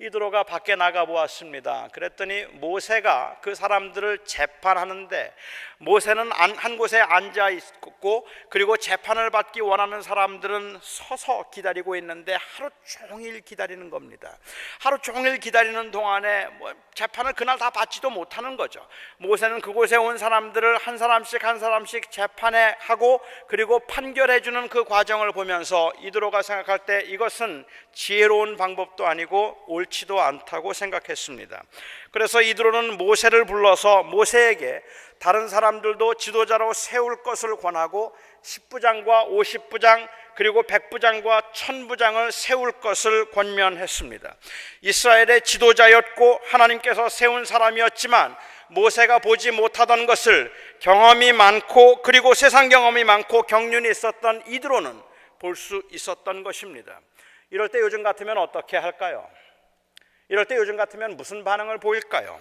이드로가 밖에 나가 보았습니다. 그랬더니 모세가 그 사람들을 재판하는데 모세는 한 곳에 앉아 있고 그리고 재판을 받기 원하는 사람들은 서서 기다리고 있는데 하루 종일 기다리는 겁니다. 하루 종일 기다리는 동안에 재판을 그날 다 받지도 못하는 거죠. 모세는 그곳에 온 사람들을 한 사람씩 재판에 하고 그리고 판결해 주는 그 과정을 보면서 이드로가 생각할 때 이것은 지혜로운 방법도 아니고 옳지도 않다고 생각했습니다. 그래서 이드로는 모세를 불러서 모세에게 다른 사람들도 지도자로 세울 것을 권하고 10부장과 50부장 그리고 100부장과 1000부장을 세울 것을 권면했습니다. 이스라엘의 지도자였고 하나님께서 세운 사람이었지만 모세가 보지 못하던 것을 경험이 많고 그리고 세상 경험이 많고 경륜이 있었던 이드로는 볼 수 있었던 것입니다. 이럴 때 요즘 같으면 어떻게 할까요? 이럴 때 요즘 같으면 무슨 반응을 보일까요?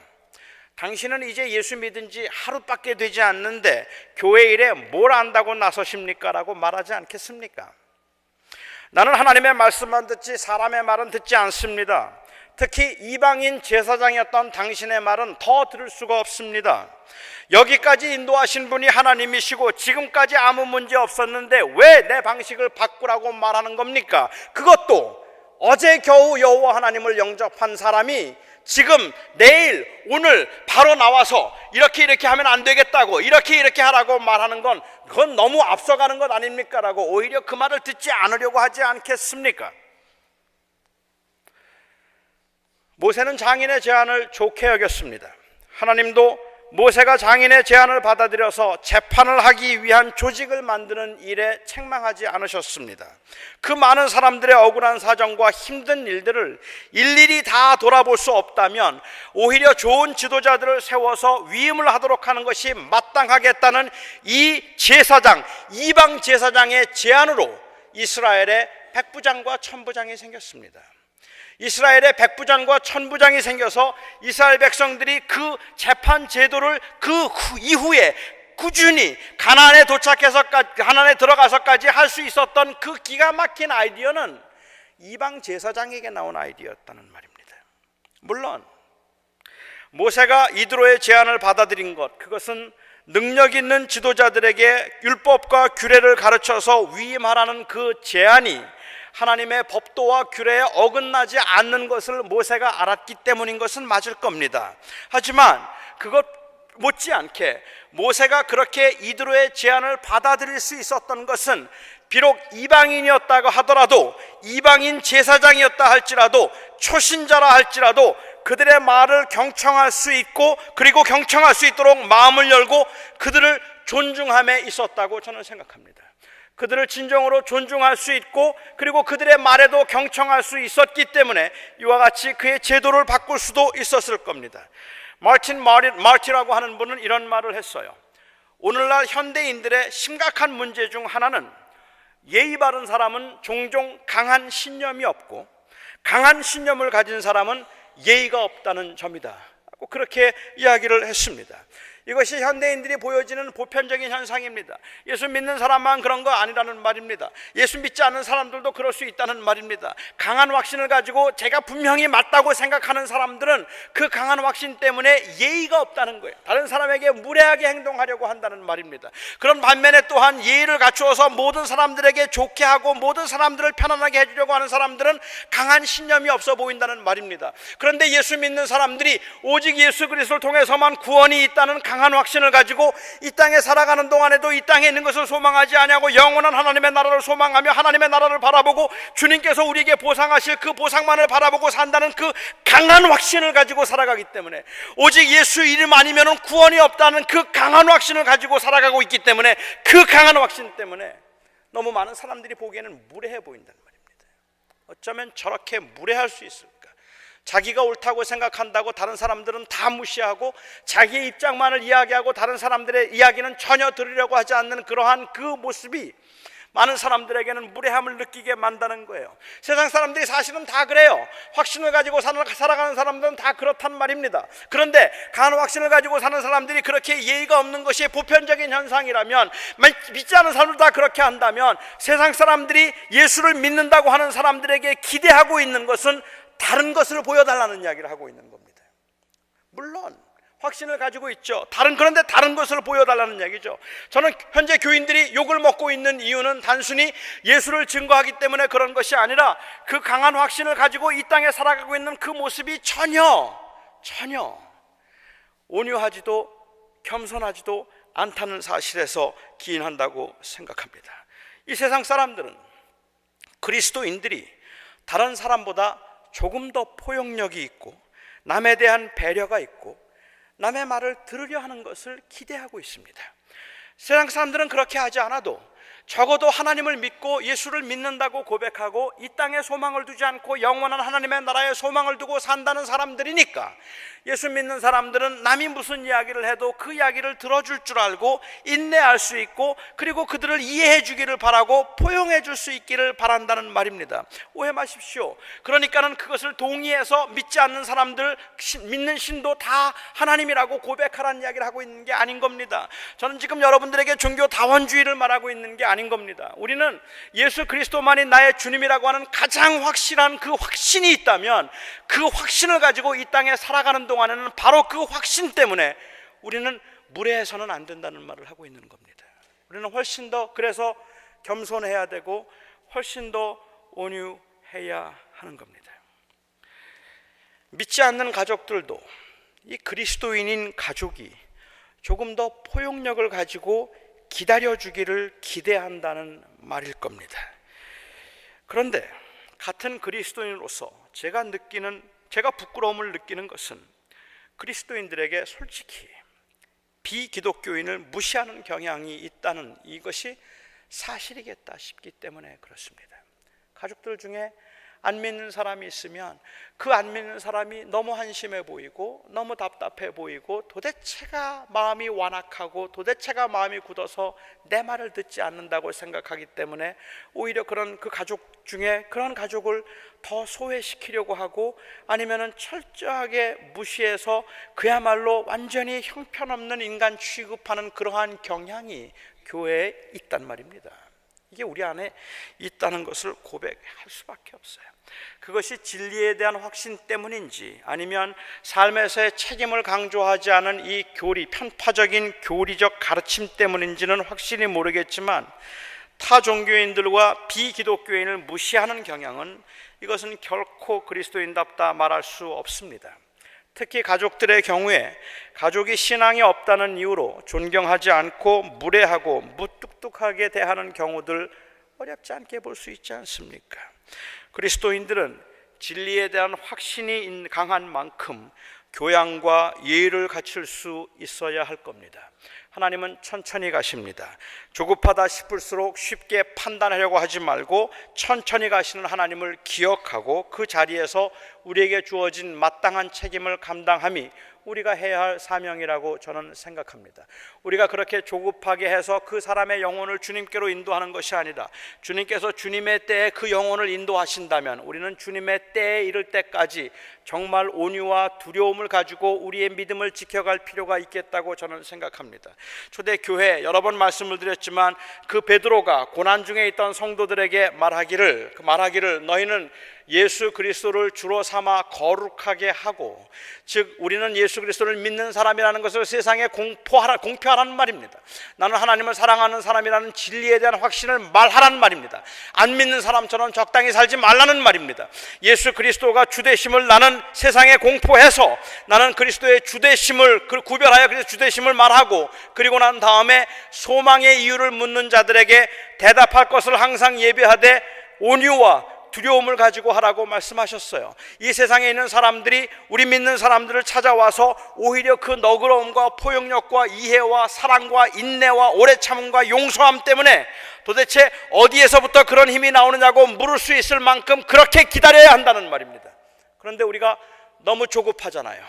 당신은 이제 예수 믿은 지 하루밖에 되지 않는데 교회 일에 뭘 안다고 나서십니까? 라고 말하지 않겠습니까? 나는 하나님의 말씀만 듣지 사람의 말은 듣지 않습니다. 특히 이방인 제사장이었던 당신의 말은 더 들을 수가 없습니다. 여기까지 인도하신 분이 하나님이시고 지금까지 아무 문제 없었는데 왜 내 방식을 바꾸라고 말하는 겁니까? 그것도 어제 겨우 여호와 하나님을 영접한 사람이 지금 내일 오늘 바로 나와서 이렇게 하면 안 되겠다고 이렇게 하라고 말하는 건 그건 너무 앞서가는 것 아닙니까? 라고 오히려 그 말을 듣지 않으려고 하지 않겠습니까? 모세는 장인의 제안을 좋게 여겼습니다. 하나님도 모세가 장인의 제안을 받아들여서 재판을 하기 위한 조직을 만드는 일에 책망하지 않으셨습니다. 그 많은 사람들의 억울한 사정과 힘든 일들을 일일이 다 돌아볼 수 없다면 오히려 좋은 지도자들을 세워서 위임을 하도록 하는 것이 마땅하겠다는 이 제사장, 이방 제사장의 제안으로 이스라엘의 100부장과 1000부장이 생겼습니다. 이스라엘의 100부장과 1000부장이 생겨서 이스라엘 백성들이 그 재판 제도를 그 이후에 꾸준히 가나안에 들어가서까지 할 수 있었던 그 기가 막힌 아이디어는 이방 제사장에게 나온 아이디어였다는 말입니다. 물론 모세가 이드로의 제안을 받아들인 것, 그것은 능력 있는 지도자들에게 율법과 규례를 가르쳐서 위임하라는 그 제안이 하나님의 법도와 규례에 어긋나지 않는 것을 모세가 알았기 때문인 것은 맞을 겁니다. 하지만 그것 못지않게 모세가 그렇게 이드로의 제안을 받아들일 수 있었던 것은 비록 이방인이었다고 하더라도, 이방인 제사장이었다 할지라도, 초신자라 할지라도 그들의 말을 경청할 수 있고, 그리고 경청할 수 있도록 마음을 열고 그들을 존중함에 있었다고 저는 생각합니다. 그들을 진정으로 존중할 수 있고, 그리고 그들의 말에도 경청할 수 있었기 때문에 이와 같이 그의 제도를 바꿀 수도 있었을 겁니다. 마르티라고 하는 분은 이런 말을 했어요. 오늘날 현대인들의 심각한 문제 중 하나는 예의 바른 사람은 종종 강한 신념이 없고, 강한 신념을 가진 사람은 예의가 없다는 점이다, 그렇게 이야기를 했습니다. 이것이 현대인들이 보여지는 보편적인 현상입니다. 예수 믿는 사람만 그런 거 아니라는 말입니다. 예수 믿지 않는 사람들도 그럴 수 있다는 말입니다. 강한 확신을 가지고 제가 분명히 맞다고 생각하는 사람들은 그 강한 확신 때문에 예의가 없다는 거예요. 다른 사람에게 무례하게 행동하려고 한다는 말입니다. 그런 반면에 또한 예의를 갖추어서 모든 사람들에게 좋게 하고 모든 사람들을 편안하게 해주려고 하는 사람들은 강한 신념이 없어 보인다는 말입니다. 그런데 예수 믿는 사람들이 오직 예수 그리스도를 통해서만 구원이 있다는 강한 확신을 가지고 이 땅에 살아가는 동안에도 이 땅에 있는 것을 소망하지 아니하고 영원한 하나님의 나라를 소망하며 하나님의 나라를 바라보고 주님께서 우리에게 보상하실 그 보상만을 바라보고 산다는 그 강한 확신을 가지고 살아가기 때문에, 오직 예수 이름 아니면 구원이 없다는 그 강한 확신을 가지고 살아가고 있기 때문에, 그 강한 확신 때문에 너무 많은 사람들이 보기에는 무례해 보인다는 말입니다. 어쩌면 저렇게 무례할 수 있을까? 자기가 옳다고 생각한다고 다른 사람들은 다 무시하고 자기의 입장만을 이야기하고 다른 사람들의 이야기는 전혀 들으려고 하지 않는 그러한 그 모습이 많은 사람들에게는 무례함을 느끼게 만드는 거예요. 세상 사람들이 사실은 다 그래요. 확신을 가지고 살아가는 사람들은 다 그렇단 말입니다. 그런데 강한 확신을 가지고 사는 사람들이 그렇게 예의가 없는 것이 보편적인 현상이라면, 믿지 않는 사람들 다 그렇게 한다면, 세상 사람들이 예수를 믿는다고 하는 사람들에게 기대하고 있는 것은 다른 것을 보여달라는 이야기를 하고 있는 겁니다. 물론 확신을 가지고 있죠. 그런데 다른 것을 보여달라는 이야기죠. 저는 현재 교인들이 욕을 먹고 있는 이유는 단순히 예수를 증거하기 때문에 그런 것이 아니라, 그 강한 확신을 가지고 이 땅에 살아가고 있는 그 모습이 전혀 온유하지도 겸손하지도 않다는 사실에서 기인한다고 생각합니다. 이 세상 사람들은, 그리스도인들이 다른 사람보다 조금 더 포용력이 있고 남에 대한 배려가 있고 남의 말을 들으려 하는 것을 기대하고 있습니다. 세상 사람들은 그렇게 하지 않아도 적어도 하나님을 믿고 예수를 믿는다고 고백하고 이 땅에 소망을 두지 않고 영원한 하나님의 나라에 소망을 두고 산다는 사람들이니까, 예수 믿는 사람들은 남이 무슨 이야기를 해도 그 이야기를 들어줄 줄 알고 인내할 수 있고, 그리고 그들을 이해해 주기를 바라고 포용해 줄 수 있기를 바란다는 말입니다. 오해 마십시오. 그러니까는 그것을 동의해서 믿지 않는 사람들, 믿는 신도 다 하나님이라고 고백하라는 이야기를 하고 있는 게 아닌 겁니다. 저는 지금 여러분들에게 종교 다원주의를 말하고 있는 게 아닌 겁니다. 우리는 예수 그리스도만이 나의 주님이라고 하는 가장 확실한 그 확신이 있다면, 그 확신을 가지고 이 땅에 살아가는 동안에는 바로 그 확신 때문에 우리는 무례해서는 안 된다는 말을 하고 있는 겁니다. 우리는 훨씬 더 그래서 겸손해야 되고 훨씬 더 온유해야 하는 겁니다. 믿지 않는 가족들도 이 그리스도인인 가족이 조금 더 포용력을 가지고 기다려주기를 기대한다는 말일 겁니다. 그런데 같은 그리스도인으로서 제가 부끄러움을 느끼는 것은, 그리스도인들에게 솔직히 비기독교인을 무시하는 경향이 있다는 이것이 사실이겠다 싶기 때문에 그렇습니다. 가족들 중에 안 믿는 사람이 있으면 그 안 믿는 사람이 너무 한심해 보이고 너무 답답해 보이고 도대체가 마음이 완악하고 도대체가 마음이 굳어서 내 말을 듣지 않는다고 생각하기 때문에 오히려 그런 그 가족 중에 그런 가족을 더 소외시키려고 하고, 아니면은 철저하게 무시해서 그야말로 완전히 형편없는 인간 취급하는 그러한 경향이 교회에 있단 말입니다. 이게 우리 안에 있다는 것을 고백할 수밖에 없어요. 그것이 진리에 대한 확신 때문인지 아니면 삶에서의 책임을 강조하지 않은 이 편파적인 교리적 가르침 때문인지는 확실히 모르겠지만, 타 종교인들과 비기독교인을 무시하는 경향은, 이것은 결코 그리스도인답다 말할 수 없습니다. 특히 가족들의 경우에 가족이 신앙이 없다는 이유로 존경하지 않고 무례하고 무뚝뚝하게 대하는 경우들 어렵지 않게 볼 수 있지 않습니까? 그리스도인들은 진리에 대한 확신이 강한 만큼 교양과 예의를 갖출 수 있어야 할 겁니다. 하나님은 천천히 가십니다. 조급하다 싶을수록 쉽게 판단하려고 하지 말고 천천히 가시는 하나님을 기억하고 그 자리에서 우리에게 주어진 마땅한 책임을 감당함이 우리가 해야 할 사명이라고 저는 생각합니다. 우리가 그렇게 조급하게 해서 그 사람의 영혼을 주님께로 인도하는 것이 아니라 주님께서 주님의 때에 그 영혼을 인도하신다면 우리는 주님의 때에 이를 때까지 정말 온유와 두려움을 가지고 우리의 믿음을 지켜갈 필요가 있겠다고 저는 생각합니다. 초대교회 여러 번 말씀을 드렸지만 그 베드로가 고난 중에 있던 성도들에게 말하기를 너희는 예수 그리스도를 주로 삼아 거룩하게 하고, 즉 우리는 예수 그리스도를 믿는 사람이라는 것을 세상에 공표하라는 말입니다. 나는 하나님을 사랑하는 사람이라는 진리에 대한 확신을 말하라는 말입니다. 안 믿는 사람처럼 적당히 살지 말라는 말입니다. 예수 그리스도가 주되심을 나는 세상에 공포해서 나는 그리스도의 주되심을 구별하여 그래서 주되심을 말하고, 그리고 난 다음에 소망의 이유를 묻는 자들에게 대답할 것을 항상 예비하되 온유와 두려움을 가지고 하라고 말씀하셨어요. 이 세상에 있는 사람들이 우리 믿는 사람들을 찾아와서 오히려 그 너그러움과 포용력과 이해와 사랑과 인내와 오래 참음과 용서함 때문에 도대체 어디에서부터 그런 힘이 나오느냐고 물을 수 있을 만큼 그렇게 기다려야 한다는 말입니다. 그런데 우리가 너무 조급하잖아요.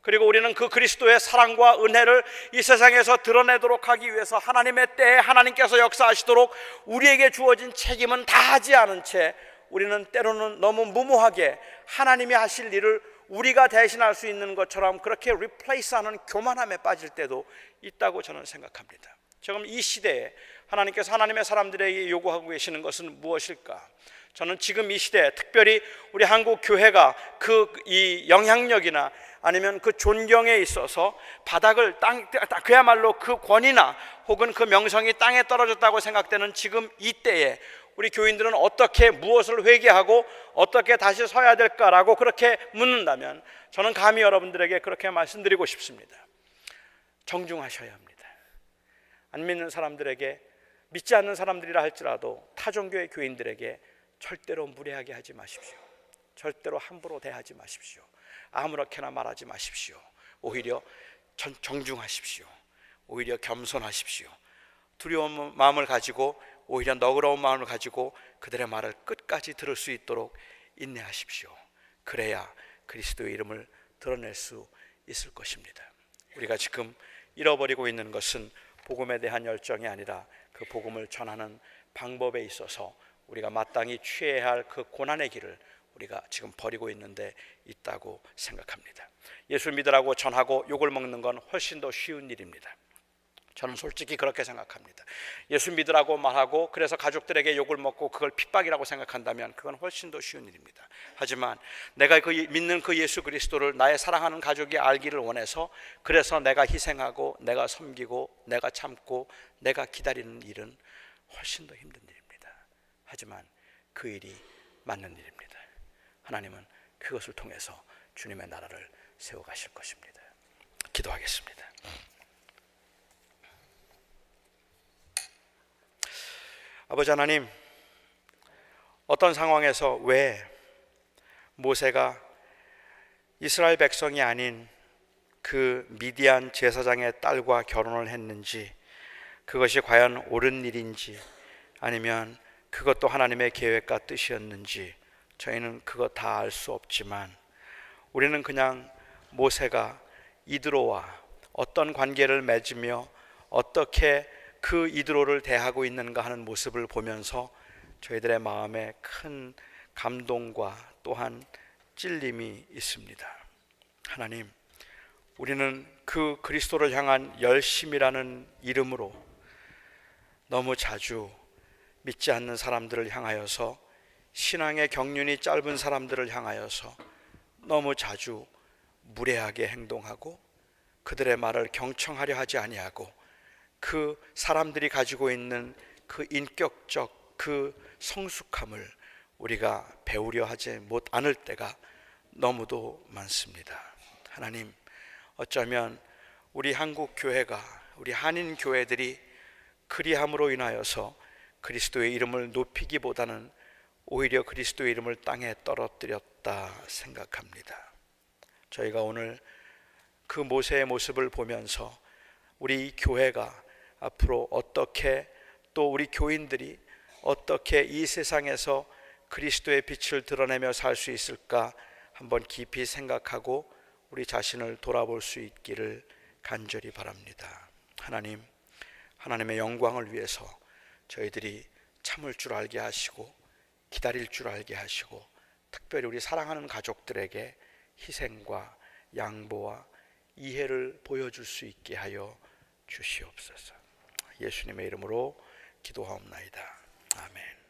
그리고 우리는 그 그리스도의 사랑과 은혜를 이 세상에서 드러내도록 하기 위해서 하나님의 때에 하나님께서 역사하시도록 우리에게 주어진 책임은 다 하지 않은 채 우리는 때로는 너무 무모하게 하나님이 하실 일을 우리가 대신할 수 있는 것처럼 그렇게 리플레이스하는 교만함에 빠질 때도 있다고 저는 생각합니다. 지금 이 시대에 하나님께서 하나님의 사람들에게 요구하고 계시는 것은 무엇일까? 저는 지금 이 시대에 특별히 우리 한국 교회가 이 영향력이나 아니면 그 존경에 있어서 바닥을 그야말로 그 권위나 혹은 그 명성이 땅에 떨어졌다고 생각되는 지금 이 때에 우리 교인들은 어떻게 무엇을 회개하고 어떻게 다시 서야 될까라고 그렇게 묻는다면 저는 감히 여러분들에게 그렇게 말씀드리고 싶습니다. 정중하셔야 합니다. 안 믿는 사람들에게, 믿지 않는 사람들이라 할지라도 타종교의 교인들에게 절대로 무례하게 하지 마십시오. 절대로 함부로 대하지 마십시오. 아무렇게나 말하지 마십시오. 오히려 정중하십시오. 오히려 겸손하십시오. 두려운 마음을 가지고, 오히려 너그러운 마음을 가지고 그들의 말을 끝까지 들을 수 있도록 인내하십시오. 그래야 그리스도의 이름을 드러낼 수 있을 것입니다. 우리가 지금 잃어버리고 있는 것은 복음에 대한 열정이 아니라 그 복음을 전하는 방법에 있어서 우리가 마땅히 취해야 할 그 고난의 길을 우리가 지금 버리고 있는데 있다고 생각합니다. 예수 믿으라고 전하고 욕을 먹는 건 훨씬 더 쉬운 일입니다. 저는 솔직히 그렇게 생각합니다. 예수 믿으라고 말하고 그래서 가족들에게 욕을 먹고 그걸 핍박이라고 생각한다면 그건 훨씬 더 쉬운 일입니다. 하지만 내가 믿는 그 예수 그리스도를 나의 사랑하는 가족이 알기를 원해서 그래서 내가 희생하고 내가 섬기고 내가 참고 내가 기다리는 일은 훨씬 더 힘든 일입니다. 하지만 그 일이 맞는 일입니다. 하나님은 그것을 통해서 주님의 나라를 세워가실 것입니다. 기도하겠습니다. 아버지 하나님, 어떤 상황에서 왜 모세가 이스라엘 백성이 아닌 그 미디안 제사장의 딸과 결혼을 했는지, 그것이 과연 옳은 일인지 아니면 그것도 하나님의 계획과 뜻이었는지 저희는 그것 다 알 수 없지만 우리는 그냥 모세가 이드로와 어떤 관계를 맺으며 어떻게 그 이드로를 대하고 있는가 하는 모습을 보면서 저희들의 마음에 큰 감동과 또한 찔림이 있습니다. 하나님, 우리는 그 그리스도를 향한 열심이라는 이름으로 너무 자주 믿지 않는 사람들을 향하여서, 신앙의 경륜이 짧은 사람들을 향하여서 너무 자주 무례하게 행동하고 그들의 말을 경청하려 하지 아니하고 그 사람들이 가지고 있는 그 인격적 그 성숙함을 우리가 배우려 하지 않을 때가 너무도 많습니다. 하나님, 어쩌면 우리 한국 교회가, 우리 한인 교회들이 그리함으로 인하여서 그리스도의 이름을 높이기보다는 오히려 그리스도의 이름을 땅에 떨어뜨렸다 생각합니다. 저희가 오늘 그 모세의 모습을 보면서 우리 교회가 앞으로 어떻게, 또 우리 교인들이 어떻게 이 세상에서 그리스도의 빛을 드러내며 살 수 있을까 한번 깊이 생각하고 우리 자신을 돌아볼 수 있기를 간절히 바랍니다. 하나님, 하나님의 영광을 위해서 저희들이 참을 줄 알게 하시고 기다릴 줄 알게 하시고, 특별히 우리 사랑하는 가족들에게 희생과 양보와 이해를 보여줄 수 있게 하여 주시옵소서. 예수님의 이름으로 기도하옵나이다. 아멘.